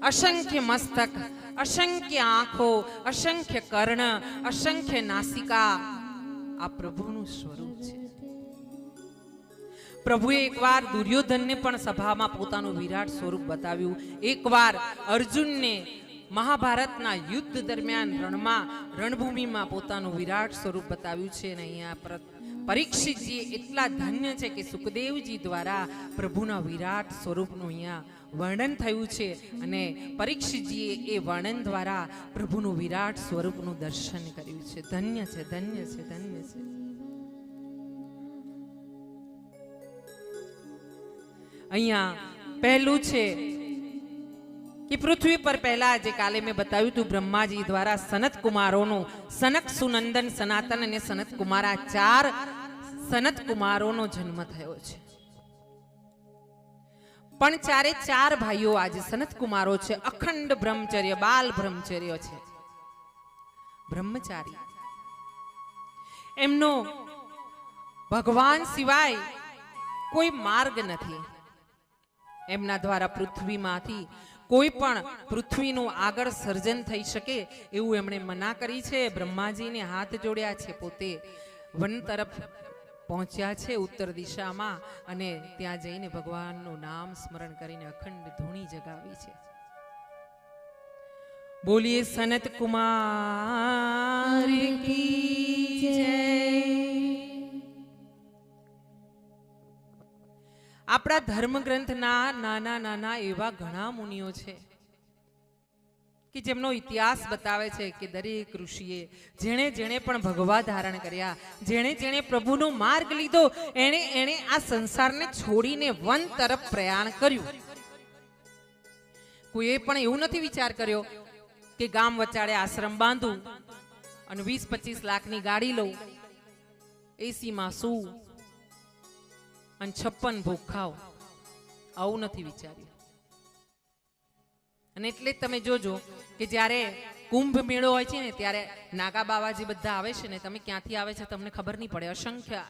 असंख्य मस्तक, असंख्य आंखों, असंख्य कर्ण, असंख्य नासिका आ प्रभुનું સ્વરૂપ છે। પ્રભુએ એકવાર દુર્યોધનને પણ સભામાં પોતાનું વિરાટ સ્વરૂપ બતાવ્યું। એકવાર અર્જુનને મહાભારતના યુદ્ધ દરમિયાન રણભૂમિમાં પોતાનું વિરાટ સ્વરૂપ બતાવ્યું છે। અને અહીંયા પરીક્ષિતજી એટલા ધન્ય છે કે સુખદેવજી દ્વારા પ્રભુના વિરાટ સ્વરૂપનું અહીંયા વર્ણન થયું છે અને પરીક્ષિતજીએ એ વર્ણન દ્વારા પ્રભુનું વિરાટ સ્વરૂપનું દર્શન કર્યું છે। ધન્ય છે, ધન્ય છે, ધન્ય છે। અહીંયા પહેલું છે કે પૃથ્વી પર પહેલા જે કાલે મેં બતાવ્યું હતું બ્રહ્માજી દ્વારા સનત કુમારોનું, સનક, સુનંદન, સનાતન અને સનત કુમાર, આ 4 સનત કુમારોનો જન્મ થયો છે। પણ 4 ભાઈઓ આજે સનત કુમારો છે। અખંડ બ્રહ્મચર્ય, બાલ બ્રહ્મચર્ય છે, બ્રહ્મચારી। એમનો ભગવાન સિવાય કોઈ માર્ગ નથી। એમના દ્વારા પૃથ્વીમાંથી કોઈ પણ પૃથ્વીનું આગળ સર્જન થઈ શકે એવું એમણે મના કરી છે। બ્રહ્માજીને હાથ જોડ્યા છે, પોતે વન તરફ પહોંચ્યા છે ઉત્તર દિશામાં અને ત્યાં જઈને ભગવાનનું નામ સ્મરણ કરીને અખંડ ધૂણી જગાવી છે। બોલીએ સનત કુમાર કી જય। આપણા ધર્મ ગ્રંથના નાના નાના એવા ઘણા મુનિઓ છે કે જેમનો ઇતિહાસ બતાવે છે કે દરેક ઋષિએ જેણે જેણે પણ ભગવા ધારણ કર્યા, જેણે જેણે પ્રભુનો માર્ગ લીધો, એણે આ સંસારને છોડીને વન તરફ પ્રયાણ કર્યું। કોઈએ પણ એવું નથી વિચાર કર્યો કે ગામ વચાડે આશ્રમ બાંધું અને 20-25 લાખની ગાડી લઉં, એસીમાં સૂ અને 56 ભોગ ખાઓ, આવું નથી વિચાર્યું। અને એટલે તમે જોજો કે જ્યારે કુંભ મેળો હોય છે ને ત્યારે નાગા બાવાજી બધા આવે છે ને, તમે ક્યાંથી આવે છે તમને ખબર નહીં પડે। અસંખ્ય